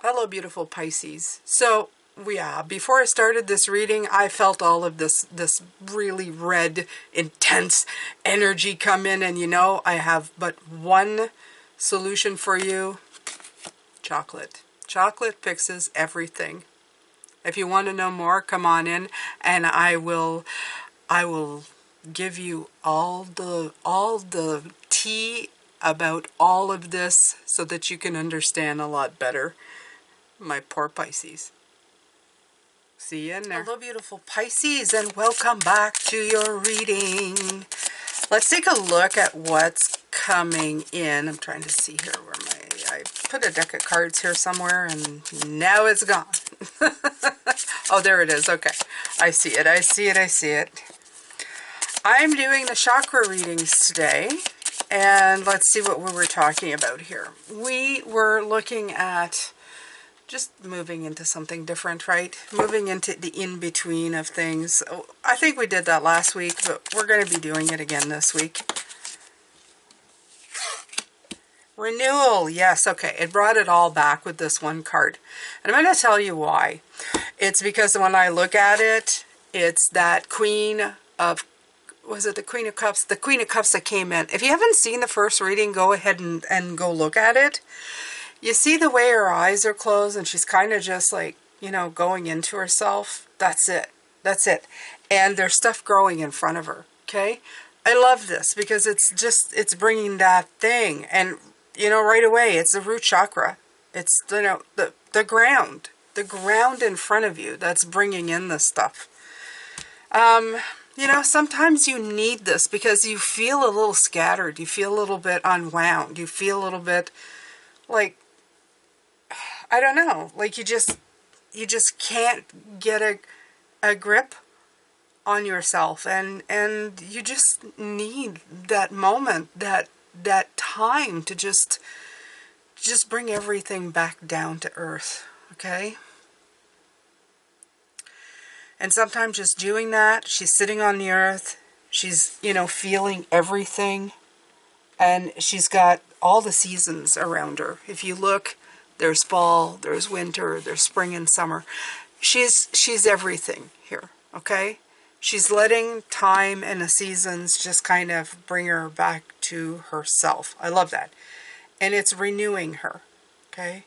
Hello, beautiful Pisces. So, yeah, before I started this reading, I felt all of this really red, intense energy come in, and I have but one solution for you. Chocolate. Chocolate fixes everything. If you want to know more, come on in and I will give you all the tea about all of this so that you can understand a lot better. My poor Pisces. See you in there. Hello, beautiful Pisces, and welcome back to your reading. Let's take a look at what's coming in. I'm trying to see here where I put a deck of cards here somewhere, and now it's gone. Oh, there it is. Okay. I see it. I see it. I see it. I'm doing the chakra readings today, and let's see what we were talking about here. We were looking at just moving into something different, right? Moving into the in-between of things. I think we did that last week, but we're going to be doing it again this week. Renewal, yes, okay. It brought it all back with this one card. And I'm going to tell you why. It's because when I look at it, it's that Queen of, was it the Queen of Cups? The Queen of Cups that came in. If you haven't seen the first reading, go ahead and go look at it. You see the way her eyes are closed and she's kind of just like, going into herself. That's it. That's it. And there's stuff growing in front of her, okay? I love this because it's bringing that thing. And, right away, it's the root chakra. It's, the ground. The ground in front of you that's bringing in this stuff. Sometimes you need this because you feel a little scattered. You feel a little bit unwound. You feel a little bit like, I don't know, like you just can't get a grip on yourself, and you just need that moment, that time to just bring everything back down to earth, okay? And sometimes just doing that, she's sitting on the earth, she's, feeling everything, and she's got all the seasons around her. If you look, there's fall, there's winter, there's spring and summer. She's everything here, okay? She's letting time and the seasons just kind of bring her back to herself. I love that. And it's renewing her, okay?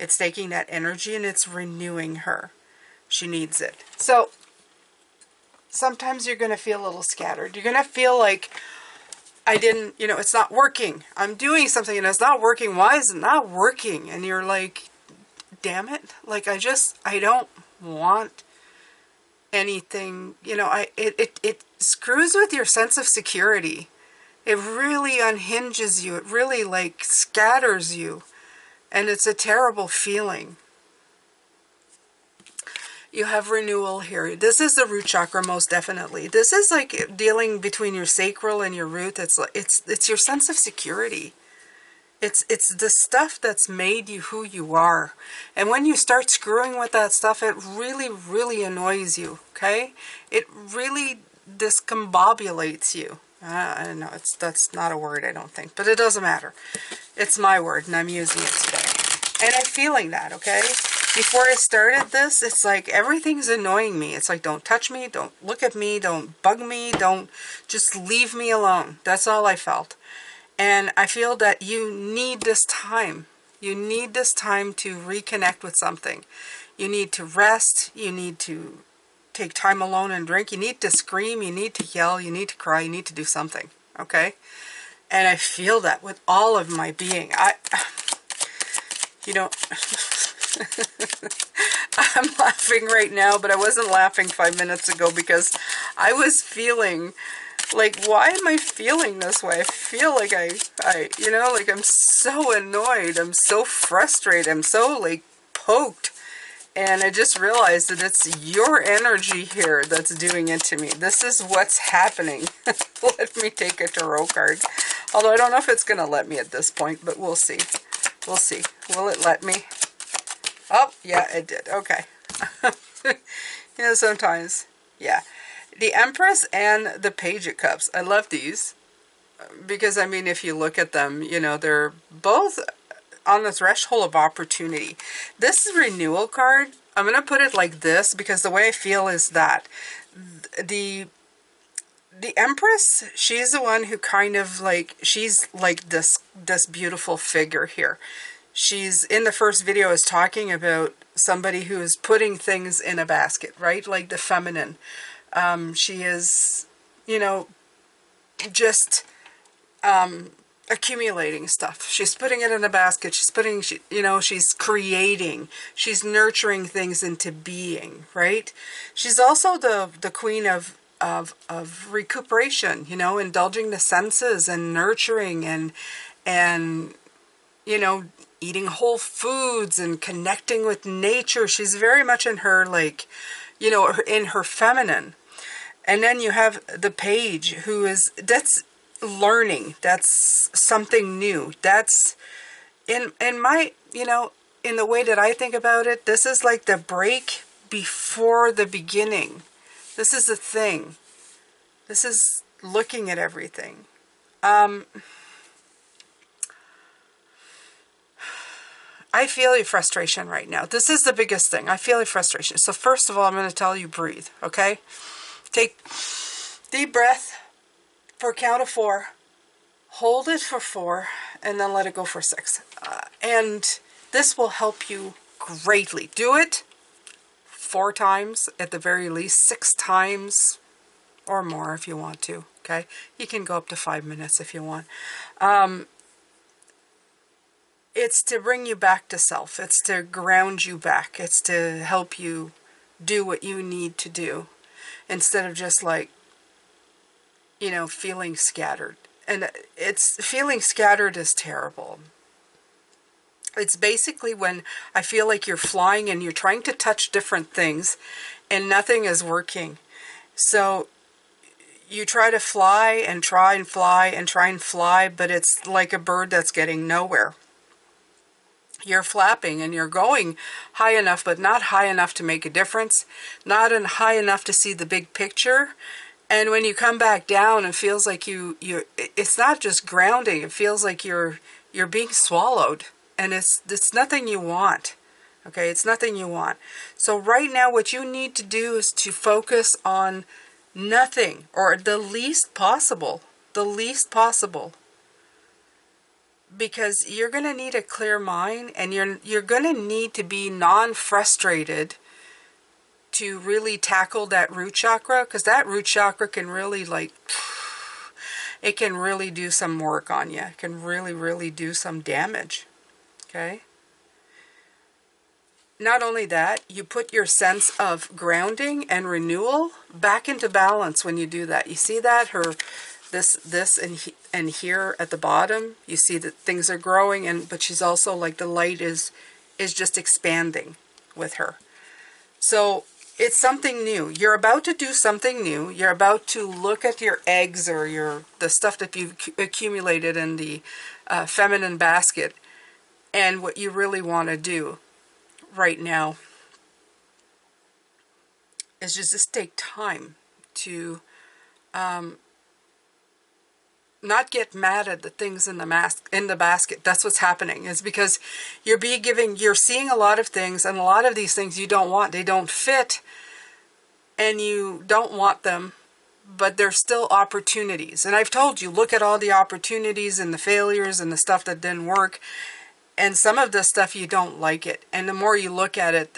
It's taking that energy and it's renewing her. She needs it. So sometimes you're going to feel a little scattered. You're going to feel like, I didn't, it's not working. I'm doing something and it's not working. Why is it not working? And you're like, damn it. Like, I don't want anything, it screws with your sense of security. It really unhinges you. It really like scatters you. And it's a terrible feeling. You have renewal here. This is the root chakra, most definitely. This is like dealing between your sacral and your root. It's your sense of security. It's the stuff that's made you who you are. And when you start screwing with that stuff, it really, really annoys you, okay? It really discombobulates you. I don't know, that's not a word, I don't think. But it doesn't matter. It's my word, and I'm using it today. And I'm feeling that, okay? Before I started this, it's like everything's annoying me. It's like, don't touch me, don't look at me, don't bug me, don't, just leave me alone. That's all I felt. And I feel that you need this time. You need this time to reconnect with something. You need to rest. You need to take time alone and drink. You need to scream. You need to yell. You need to cry. You need to do something. Okay? And I feel that with all of my being. I'm laughing right now, but I wasn't laughing 5 minutes ago because I was feeling like, why am I feeling this way? I feel like like I'm so annoyed. I'm so frustrated. I'm so like poked. And I just realized that it's your energy here that's doing it to me. This is what's happening. Let me take a tarot card. Although I don't know if it's going to let me at this point, but we'll see. We'll see. Will it let me? Oh, yeah, it did. Okay. Sometimes. Yeah. The Empress and the Page of Cups. I love these. Because, I mean, if you look at them, they're both on the threshold of opportunity. This renewal card, I'm going to put it like this because the way I feel is that the Empress, she's the one who kind of like, she's like this beautiful figure here. She's in the first video is talking about somebody who is putting things in a basket, right? Like the feminine. She is, you know, just accumulating stuff. She's putting it in a basket. She's putting, you know, she's creating. She's nurturing things into being, right? She's also the queen of recuperation, you know, indulging the senses and nurturing and you know, eating whole foods and connecting with nature. She's very much in her, like, you know, in her feminine. And then you have the Page, who is, that's learning. That's something new. That's, in my, you know, in the way that I think about it, this is like the break before the beginning. This is the thing. This is looking at everything. I feel your frustration right now. This is the biggest thing. I feel your frustration. So first of all, I'm going to tell you breathe, okay? Take deep breath for a count of 4. Hold it for 4, and then let it go for 6. And this will help you greatly. Do it 4 times at the very least, 6 times or more if you want to, okay? You can go up to 5 minutes if you want. It's to bring you back to self. It's to ground you back. It's to help you do what you need to do instead of just like, you know, feeling scattered. And it's feeling scattered is terrible. It's basically when I feel like you're flying and you're trying to touch different things and nothing is working. So you try to fly and try and fly and try and fly, but it's like a bird that's getting nowhere. You're flapping and you're going high enough, but not high enough to make a difference, not high enough to see the big picture. And when you come back down, it feels like it's not just grounding. It feels like you're being swallowed, and it's nothing you want. Okay, it's nothing you want. So right now, what you need to do is to focus on nothing, or the least possible. The least possible. Because you're going to need a clear mind, and you're going to need to be non-frustrated to really tackle that root chakra, because that root chakra can really, like, it can really do some work on you. It can really, really do some damage. Okay? Not only that, you put your sense of grounding and renewal back into balance when you do that. You see that? This and here at the bottom, you see that things are growing, but she's also like the light is just expanding with her. So it's something new. You're about to do something new. You're about to look at your eggs or the stuff that you've accumulated in the feminine basket, and what you really want to do right now is just take time to not get mad at the things in the basket. That's what's happening. Is because you're seeing a lot of things, and a lot of these things you don't want. They don't fit, and you don't want them, but there's still opportunities. And I've told you, look at all the opportunities and the failures and the stuff that didn't work. And some of the stuff you don't like it. And the more you look at it,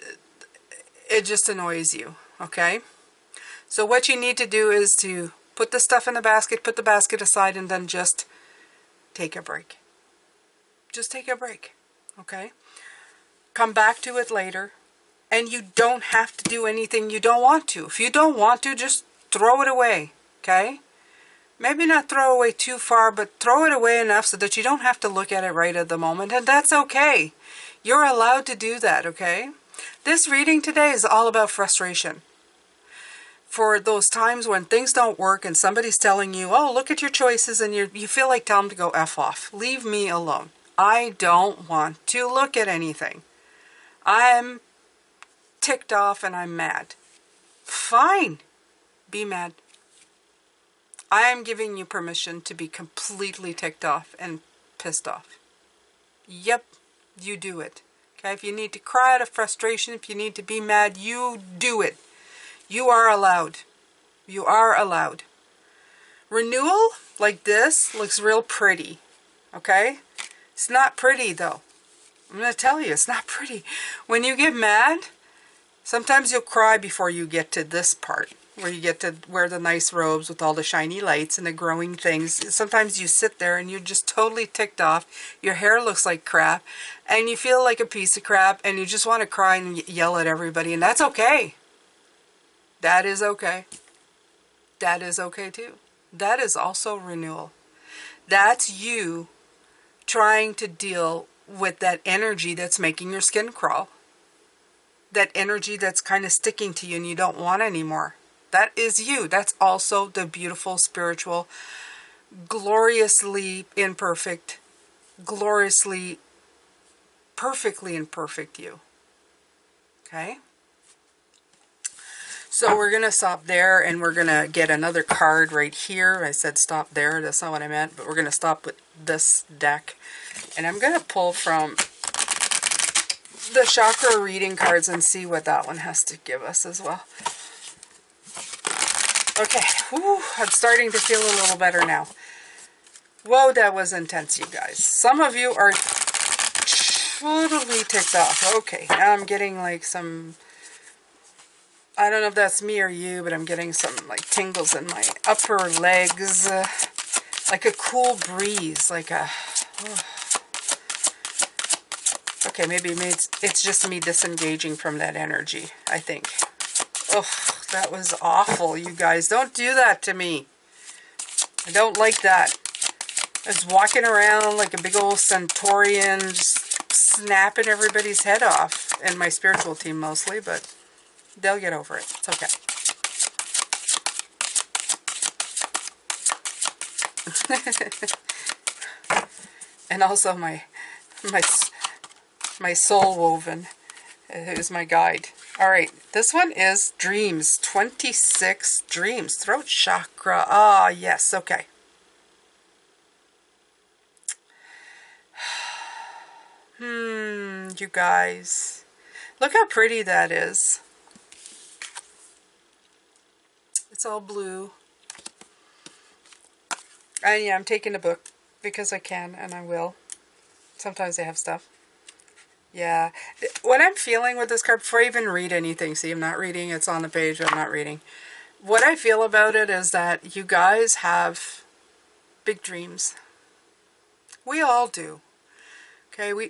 it just annoys you. Okay? So what you need to do is to put the stuff in the basket, put the basket aside, and then just take a break. Just take a break. Okay? Come back to it later. And you don't have to do anything you don't want to. If you don't want to, just throw it away. Okay? Maybe not throw away too far, but throw it away enough so that you don't have to look at it right at the moment. And that's okay. You're allowed to do that, okay? This reading today is all about frustration. For those times when things don't work and somebody's telling you, oh, look at your choices, and you feel like tell them to go F off. Leave me alone. I don't want to look at anything. I'm ticked off and I'm mad. Fine. Be mad. I am giving you permission to be completely ticked off and pissed off. Yep. you do it. Okay, if you need to cry out of frustration, if you need to be mad, you do it. You are allowed. You are allowed. Renewal, like this, looks real pretty. Okay? It's not pretty, though. I'm going to tell you, it's not pretty. When you get mad, sometimes you'll cry before you get to this part, where you get to wear the nice robes with all the shiny lights and the growing things. Sometimes you sit there and you're just totally ticked off. Your hair looks like crap, and you feel like a piece of crap, and you just want to cry and yell at everybody, and that's okay. That is okay. That is okay too. That is also renewal. That's you trying to deal with that energy that's making your skin crawl. That energy that's kind of sticking to you and you don't want anymore. That is you. That's also the beautiful, spiritual, gloriously imperfect, gloriously, perfectly imperfect you. Okay? So we're going to stop there, and we're going to get another card right here. I said stop there. That's not what I meant. But we're going to stop with this deck. And I'm going to pull from the chakra reading cards and see what that one has to give us as well. Okay. Whew, I'm starting to feel a little better now. Whoa, that was intense, you guys. Some of you are totally ticked off. Okay. Now I'm getting like some... I don't know if that's me or you, but I'm getting some like tingles in my upper legs, like a cool breeze, like a... Oh. Okay, maybe it's just me disengaging from that energy, I think. Oh, that was awful, you guys. Don't do that to me. I don't like that. I was walking around like a big old centaurian, just snapping everybody's head off, and my spiritual team mostly, but... they'll get over it. It's okay. And also my soul woven, who's my guide. All right, this one is dreams. 26 dreams. Throat chakra. Ah, yes. Okay. You guys, look how pretty that is. It's all blue. And yeah, I'm taking a book because I can and I will. Sometimes they have stuff. Yeah. What I'm feeling with this card, before I even read anything, see, I'm not reading, it's on the page, I'm not reading. What I feel about it is that you guys have big dreams. We all do. Okay, we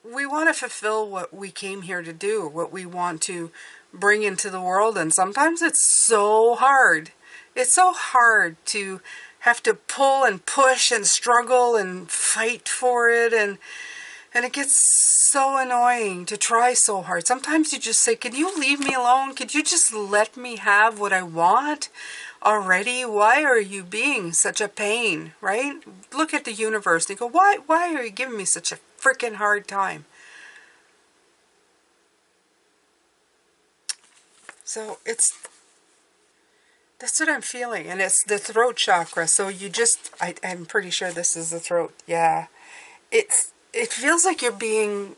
want to fulfill what we came here to do, what we want to bring into the world, and sometimes it's so hard. It's so hard to have to pull and push and struggle and fight for it, and it gets so annoying to try so hard. Sometimes you just say, can you leave me alone? Could you just let me have what I want already? Why are you being such a pain, right? Look at the universe and you go, why are you giving me such a freaking hard time? So that's what I'm feeling, and it's the throat chakra. So you just, I'm pretty sure this is the throat. Yeah, it feels like you're being,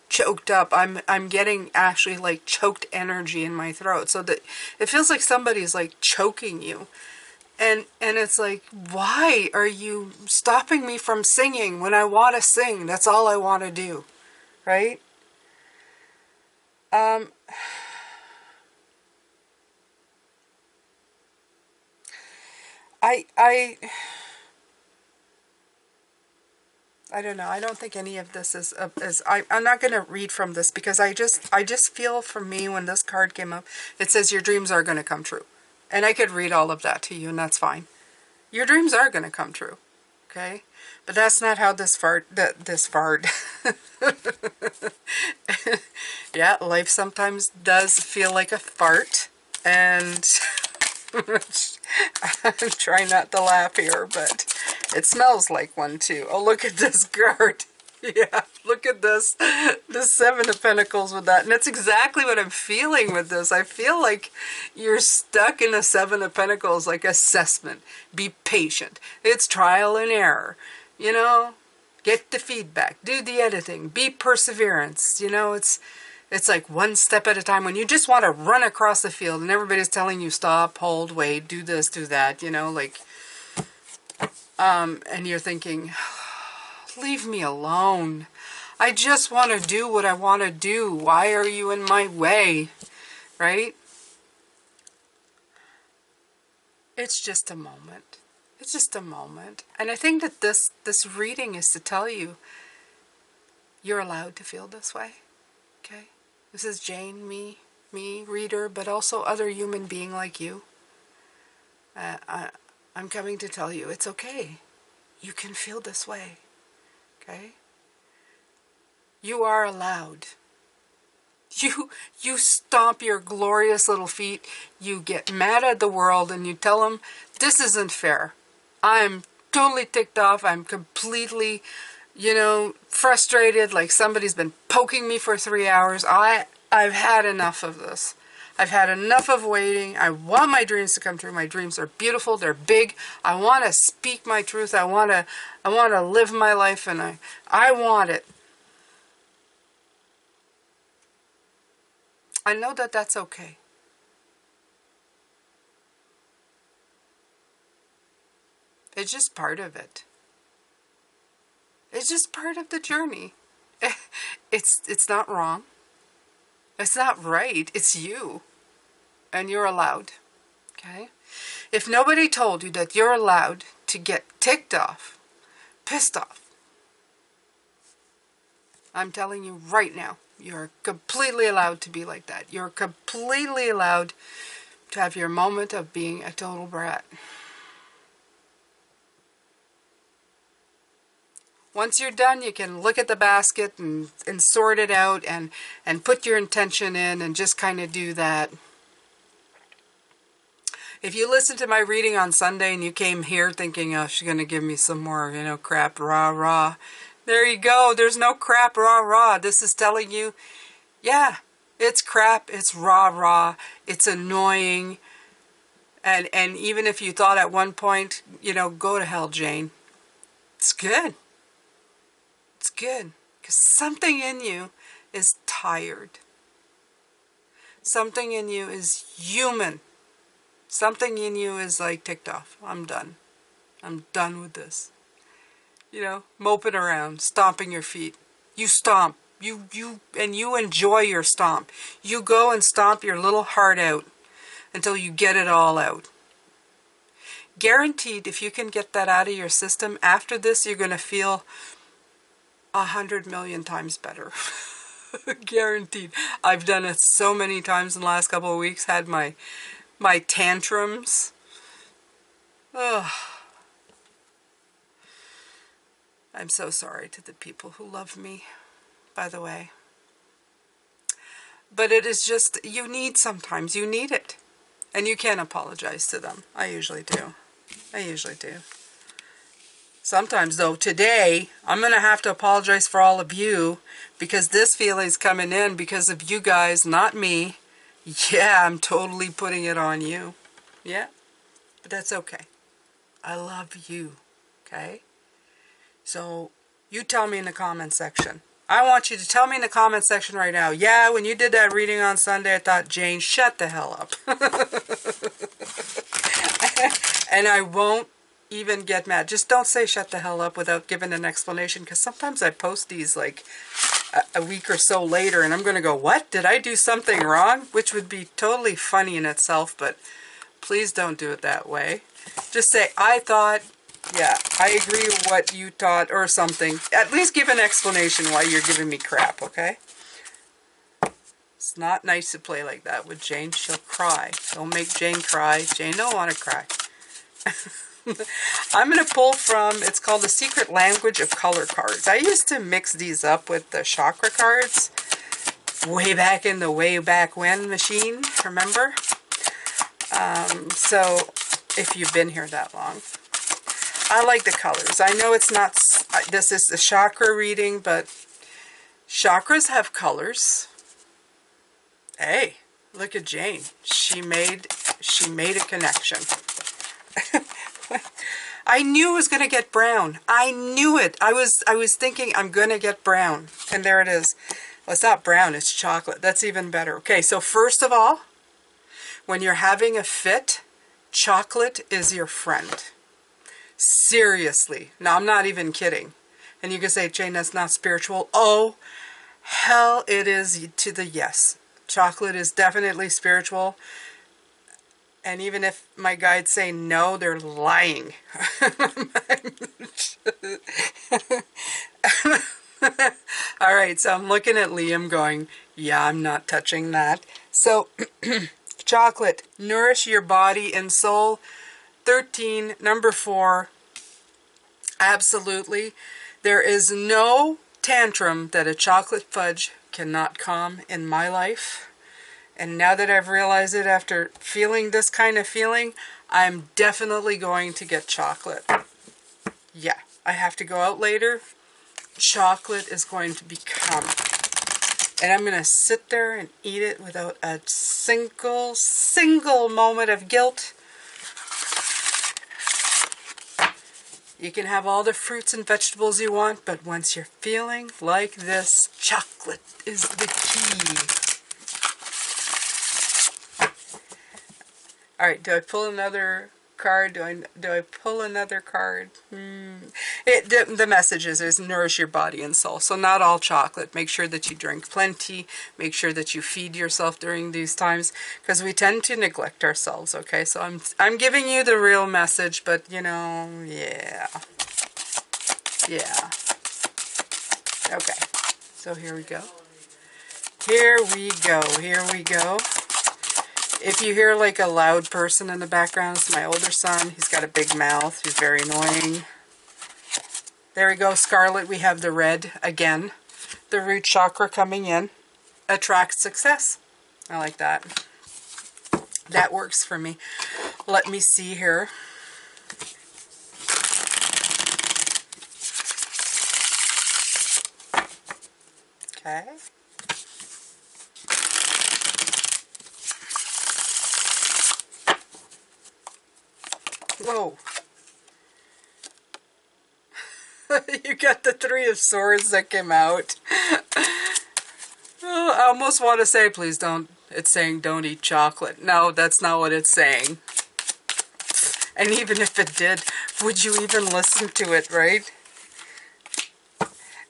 choked up. I'm getting actually like choked energy in my throat. So that it feels like somebody's like choking you, and it's like, why are you stopping me from singing when I want to sing? That's all I want to do, right? I don't know. I don't think any of this is I'm not going to read from this because I just feel, for me, when this card came up, it says your dreams are going to come true. And I could read all of that to you, and that's fine. Your dreams are going to come true. Okay? But that's not how this fart. Yeah, life sometimes does feel like a fart, and I'm trying not to laugh here, but it smells like one too. Oh, look at this card. Yeah, look at this. The Seven of Pentacles with that. And that's exactly what I'm feeling with this. I feel like you're stuck in a Seven of Pentacles, like assessment. Be patient. It's trial and error. you know, get the feedback, do the editing, be perseverance. You know, it's like one step at a time. When you just want to run across the field and everybody's telling you stop, hold, wait, do this, do that, you know, like, and you're thinking, leave me alone. I just want to do what I want to do. Why are you in my way? Right? It's just a moment. It's just a moment. And I think that this reading is to tell you you're allowed to feel this way. Okay? This is Jane, me, reader, but also other human being like you. I'm coming to tell you it's okay. You can feel this way. Okay? You are allowed. You stomp your glorious little feet. You get mad at the world and you tell them, this isn't fair. I'm totally ticked off. I'm completely, you know, frustrated, like somebody's been poking me for 3 hours. I've had enough of this. I've had enough of waiting. I want my dreams to come true. My dreams are beautiful. They're big. I want to speak my truth. I want to live my life, and I want it. I know that that's okay. It's just part of it. It's just part of the journey. It's not wrong. It's not right. It's you. And you're allowed. Okay? If nobody told you that you're allowed to get ticked off, pissed off, I'm telling you right now, you're completely allowed to be like that. You're completely allowed to have your moment of being a total brat. Once you're done, you can look at the basket and sort it out and put your intention in and just kind of do that. If you listened to my reading on Sunday and you came here thinking, oh, she's going to give me some more, you know, crap, rah, rah. There you go. There's no crap, rah, rah. This is telling you, yeah, it's crap, it's rah, rah, it's annoying. And even if you thought at one point, you know, go to hell, Jane. It's good. It's good. Because something in you is tired. Something in you is human. Something in you is like ticked off. I'm done. I'm done with this. You know, moping around, stomping your feet. You stomp. You enjoy your stomp. You go and stomp your little heart out until you get it all out. Guaranteed, if you can get that out of your system, after this, you're going to feel 100 million times better. Guaranteed. I've done it so many times in the last couple of weeks, had my tantrums. Ugh. I'm so sorry to the people who love me, by the way. But it is just, you need sometimes, you need it. And you can't apologize to them. I usually do. I usually do. Sometimes, though, today, I'm going to have to apologize for all of you because this feeling's coming in because of you guys, not me. Yeah, I'm totally putting it on you. Yeah, but that's okay. I love you, okay? So, you tell me in the comment section. I want you to tell me in the comment section right now, yeah, when you did that reading on Sunday, I thought, Jane, shut the hell up. And I won't even get mad. Just don't say shut the hell up without giving an explanation, because sometimes I post these like a week or so later and I'm going to go, what? Did I do something wrong? Which would be totally funny in itself, but please don't do it that way. Just say, I thought, yeah, I agree with what you thought or something. At least give an explanation why you're giving me crap, okay? It's not nice to play like that with Jane. She'll cry. Don't make Jane cry. Jane don't want to cry. I'm going to pull from, it's called The Secret Language of Color Cards. I used to mix these up with the chakra cards way back in the way back when machine, remember? So, if you've been here that long. I like the colors. I know it's not, this is the chakra reading, but chakras have colors. Hey, look at Jane. She made a connection. I knew it was going to get brown. I knew it. I was thinking I'm going to get brown. And there it is. Well, it's not brown, it's chocolate. That's even better. Okay, so first of all, when you're having a fit, chocolate is your friend. Seriously. No, I'm not even kidding. And you can say, Jane, that's not spiritual. Oh, hell, it is to the yes. Chocolate is definitely spiritual. And even if my guides say no, they're lying. All right, so I'm looking at Liam going, yeah, I'm not touching that. So, chocolate, nourish your body and soul. 13, number 4, absolutely. There is no tantrum that a chocolate fudge cannot calm in my life. And now that I've realized it after feeling this kind of feeling, I'm definitely going to get chocolate. Yeah, I have to go out later. Chocolate is going to become. And I'm going to sit there and eat it without a single moment of guilt. You can have all the fruits and vegetables you want, but once you're feeling like this, chocolate is the key. All right, do I pull another card? Do I pull another card? The message is nourish your body and soul. So not all chocolate. Make sure that you drink plenty. Make sure that you feed yourself during these times, because we tend to neglect ourselves. Okay, so I'm giving you the real message, but you know, yeah. Okay, so here we go. Here we go. If you hear like a loud person in the background, it's my older son. He's got a big mouth. He's very annoying. There we go, Scarlet. We have the red again. The root chakra coming in. Attract success. I like that. That works for me. Let me see here. Okay. Whoa. You got the 3 of Swords that came out. Oh, I almost want to say, please don't. It's saying don't eat chocolate. No, that's not what it's saying. And even if it did, would you even listen to it, right?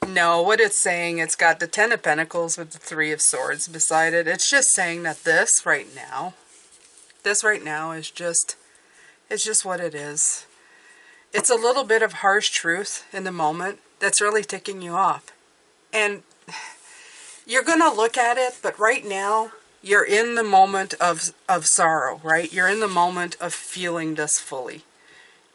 No, what it's saying, it's got the 10 of Pentacles with the 3 of Swords beside it. It's just saying that this right now is just, it's just what it is. It's a little bit of harsh truth in the moment that's really ticking you off. And you're going to look at it, but right now, you're in the moment of sorrow, right? You're in the moment of feeling this fully.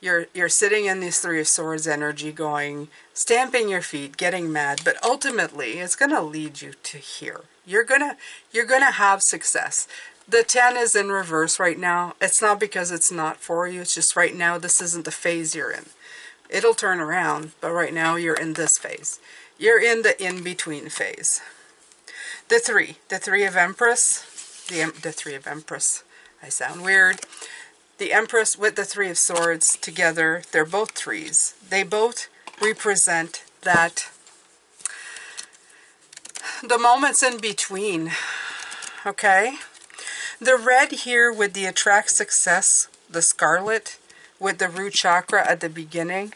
You're sitting in this 3 of Swords energy going, stamping your feet, getting mad, but ultimately it's going to lead you to here. You're going to have success. The 10 is in reverse right now. It's not because it's not for you. It's just right now this isn't the phase you're in. It'll turn around, but right now you're in this phase. You're in the in-between phase. The 3 of Empress, the 3 of Empress. I sound weird. The Empress with the 3 of Swords together, they're both 3s. They both represent that, the moments in between, okay? The red here with the attract success, the scarlet with the root chakra at the beginning,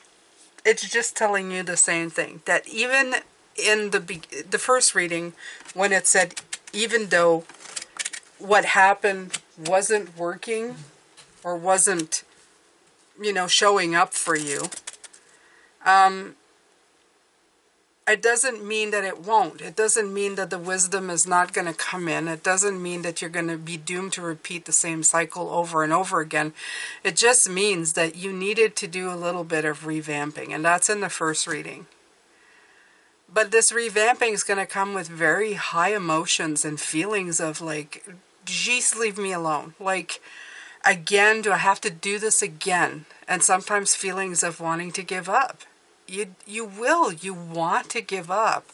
it's just telling you the same thing. That even in the first reading, when it said, even though what happened wasn't working, or wasn't, you know, showing up for you, it doesn't mean that it won't. It doesn't mean that the wisdom is not going to come in. It doesn't mean that you're going to be doomed to repeat the same cycle over and over again. It just means that you needed to do a little bit of revamping, and that's in the first reading. But this revamping is going to come with very high emotions and feelings of like, geez, leave me alone. Like, again, do I have to do this again? And sometimes feelings of wanting to give up. You will. You want to give up.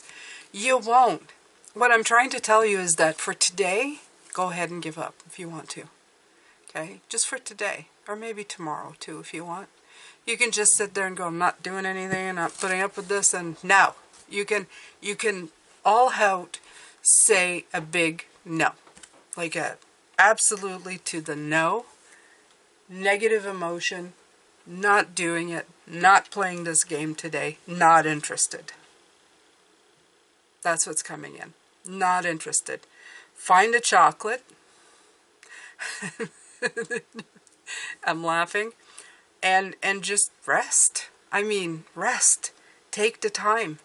You won't. What I'm trying to tell you is that for today, go ahead and give up if you want to. Okay? Just for today. Or maybe tomorrow too if you want. You can just sit there and go, I'm not doing anything, I'm not putting up with this. And no, you can all out say a big no. Like a absolutely to the no, negative emotion, not doing it, not playing this game today, not interested. That's what's coming in. Not interested. Find a chocolate. I'm laughing. And just rest. I mean, rest. Take the time.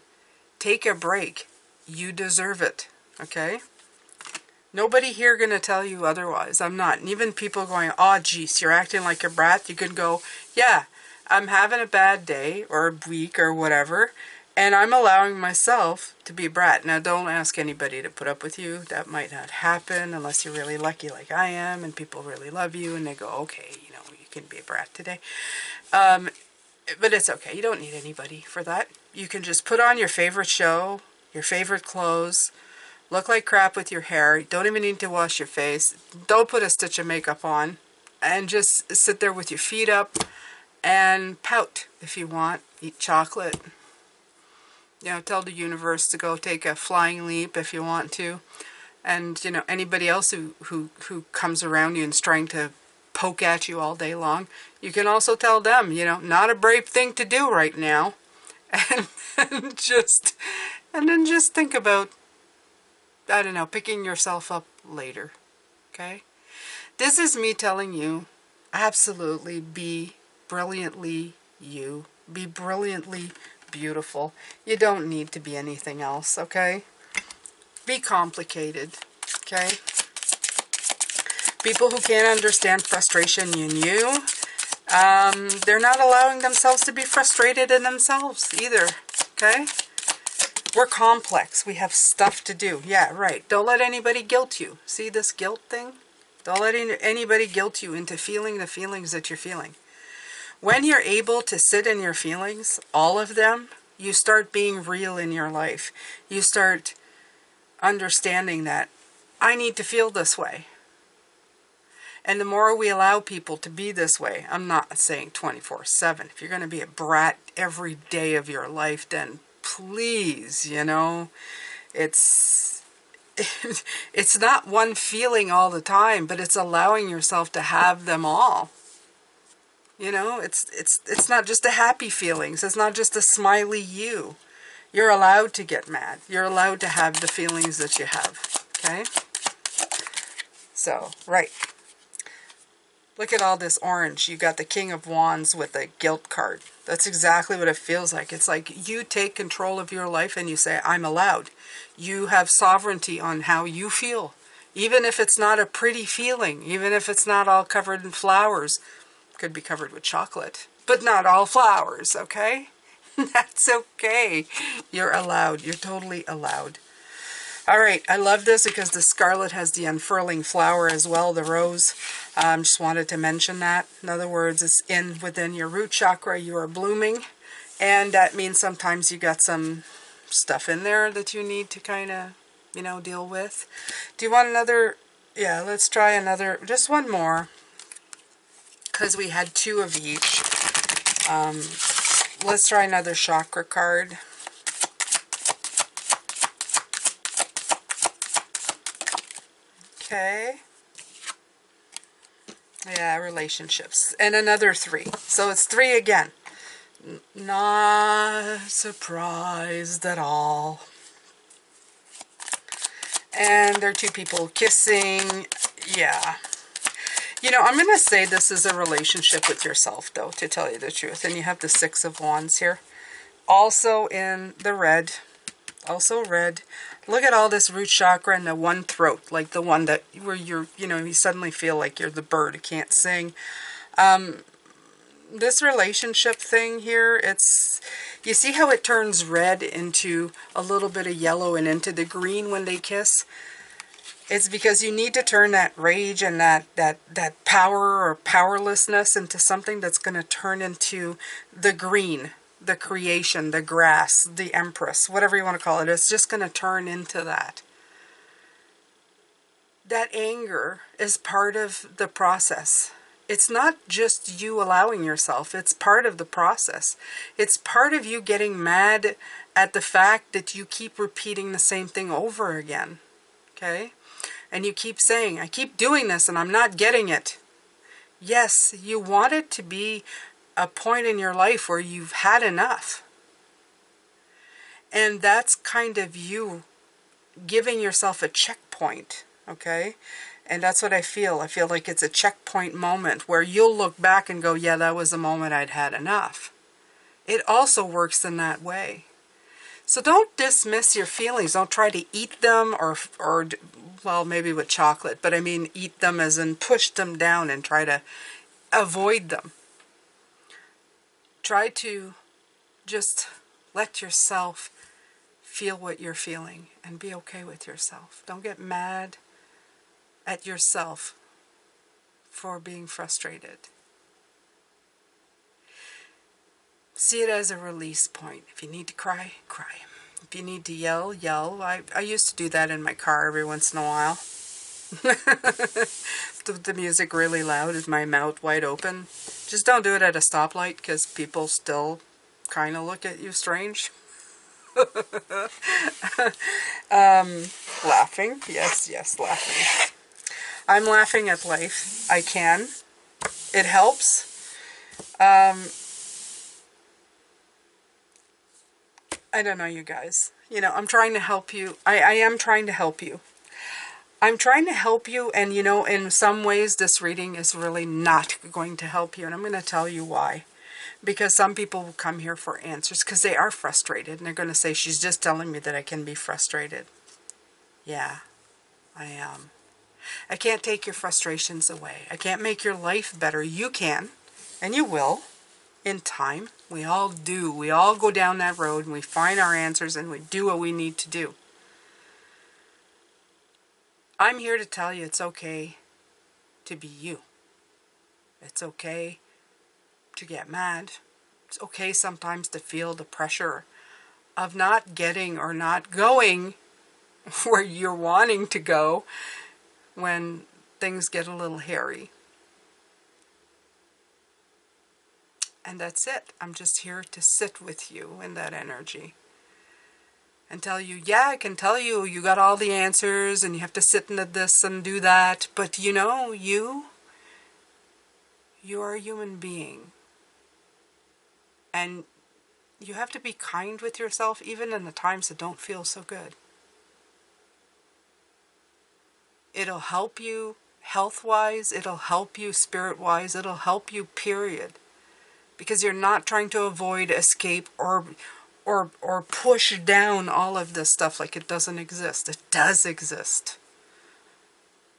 Take a break. You deserve it. Okay? Nobody here going to tell you otherwise. I'm not. And even people going, oh, geez, you're acting like a brat. You can go, yeah, I'm having a bad day or a week or whatever, and I'm allowing myself to be a brat. Now, don't ask anybody to put up with you. That might not happen unless you're really lucky like I am and people really love you and they go, okay, you know, you can be a brat today. But it's okay. You don't need anybody for that. You can just put on your favorite show, your favorite clothes, look like crap with your hair. You don't even need to wash your face. Don't put a stitch of makeup on. And just sit there with your feet up and pout if you want. Eat chocolate. You know, tell the universe to go take a flying leap if you want to. And, you know, anybody else who comes around you and is trying to poke at you all day long, you can also tell them, you know, not a brave thing to do right now. And then just think about, I don't know, picking yourself up later. Okay? This is me telling you, absolutely be brilliantly you. Be brilliantly beautiful. You don't need to be anything else, okay? Be complicated, okay? People who can't understand frustration in you, they're not allowing themselves to be frustrated in themselves either, okay? We're complex. We have stuff to do. Yeah, right. Don't let anybody guilt you. See this guilt thing? Don't let anybody guilt you into feeling the feelings that you're feeling. When you're able to sit in your feelings, all of them, you start being real in your life. You start understanding that I need to feel this way. And the more we allow people to be this way, I'm not saying 24/7. If you're going to be a brat every day of your life, then please, you know, it's not one feeling all the time, but it's allowing yourself to have them all. You know, it's not just a happy feelings. It's not just a smiley you. You're allowed to get mad. You're allowed to have the feelings that you have. Okay? So, right. Look at all this orange. You got the King of Wands with the guilt card. That's exactly what it feels like. It's like you take control of your life and you say, I'm allowed. You have sovereignty on how you feel. Even if it's not a pretty feeling. Even if it's not all covered in flowers. Could be covered with chocolate. But not all flowers, okay? That's okay. You're allowed. You're totally allowed. All right, I love this because the scarlet has the unfurling flower as well, the rose. Just wanted to mention that. In other words, it's within your root chakra, you are blooming. And that means sometimes you got some stuff in there that you need to kind of, you know, deal with. Do you want another? Yeah, let's try another, just one more. Because we had two of each. Let's try another chakra card. Okay. Yeah, relationships. And another 3. So it's 3 again. Not surprised at all. And there are 2 people kissing. Yeah. You know, I'm going to say this is a relationship with yourself, though, to tell you the truth. And you have the 6 of Wands here. Also in the red. Also red. Look at all this root chakra and the one throat, like the one that where you're, you know, you suddenly feel like you're the bird who can't sing. This relationship thing here, it's, you see how it turns red into a little bit of yellow and into the green when they kiss? It's because you need to turn that rage and that power or powerlessness into something that's going to turn into the green. The creation, the grass, the empress, whatever you want to call it. It's just going to turn into that. That anger is part of the process. It's not just you allowing yourself. It's part of the process. It's part of you getting mad at the fact that you keep repeating the same thing over again. Okay? And you keep saying, I keep doing this and I'm not getting it. Yes, you want it to be a point in your life where you've had enough. And that's kind of you giving yourself a checkpoint. Okay? And that's what I feel. I feel like it's a checkpoint moment where you'll look back and go, yeah, that was the moment I'd had enough. It also works in that way. So don't dismiss your feelings. Don't try to eat them or well, maybe with chocolate. But I mean eat them as in push them down and try to avoid them. Try to just let yourself feel what you're feeling and be okay with yourself. Don't get mad at yourself for being frustrated. See it as a release point. If you need to cry, cry. If you need to yell, yell. I used to do that in my car every once in a while. The music really loud with my mouth wide open. Just don't do it at a stoplight because people still kind of look at you strange. Laughing. Yes, laughing. I'm laughing at life. I can. It helps. I don't know, you guys. You know, I'm trying to help you. I am trying to help you. I'm trying to help you, and you know, in some ways this reading is really not going to help you, and I'm going to tell you why. Because some people will come here for answers because they are frustrated, and they're going to say, she's just telling me that I can be frustrated. Yeah, I am. I can't take your frustrations away. I can't make your life better. You can, and you will, in time. We all do. We all go down that road, and we find our answers, and we do what we need to do. I'm here to tell you it's okay to be you. It's okay to get mad. It's okay sometimes to feel the pressure of not getting or not going where you're wanting to go when things get a little hairy. And that's it. I'm just here to sit with you in that energy and tell you, yeah, I can tell you, you got all the answers and you have to sit in this and do that. But you know, you are a human being. And you have to be kind with yourself even in the times that don't feel so good. It'll help you health-wise, it'll help you spirit-wise, it'll help you, period. Because you're not trying to avoid, escape, or push down all of this stuff like it doesn't exist. It does exist.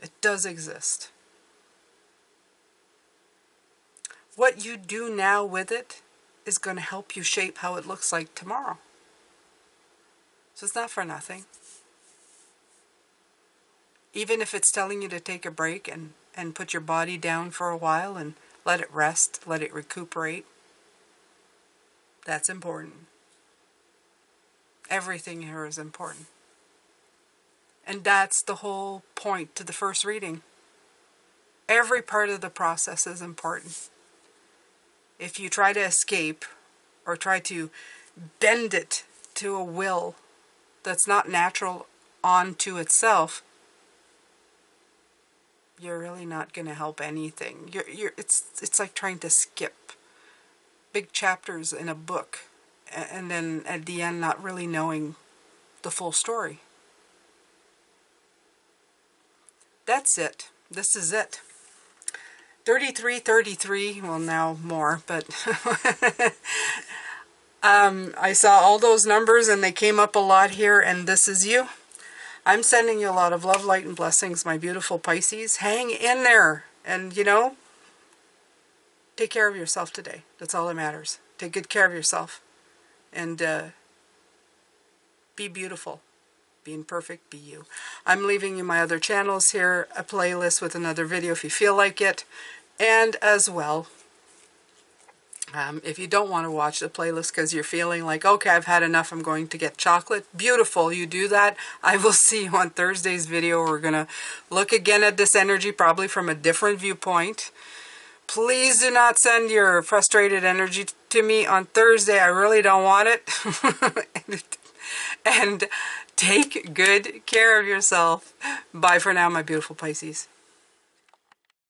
It does exist. What you do now with it is going to help you shape how it looks like tomorrow. So it's not for nothing. Even if it's telling you to take a break and put your body down for a while and let it rest, let it recuperate, that's important. Everything here is important. And that's the whole point to the first reading. Every part of the process is important. If you try to escape or try to bend it to a will that's not natural onto itself, you're really not going to help anything. It's like trying to skip big chapters in a book and then at the end not really knowing the full story. That's it. This is it. 3333, well now more, but I saw all those numbers and they came up a lot here, and this is you. I'm sending you a lot of love, light, and blessings, my beautiful Pisces. Hang in there. And, you know, take care of yourself today. That's all that matters. Take good care of yourself. And be beautiful. Being perfect, be you. I'm leaving you my other channels here, a playlist with another video if you feel like it. And as well, if you don't want to watch the playlist because you're feeling like, okay, I've had enough, I'm going to get chocolate. Beautiful, you do that. I will see you on Thursday's video. We're going to look again at this energy, probably from a different viewpoint. Please do not send your frustrated energy to me on Thursday. I really don't want it. And take good care of yourself. Bye for now, my beautiful Pisces.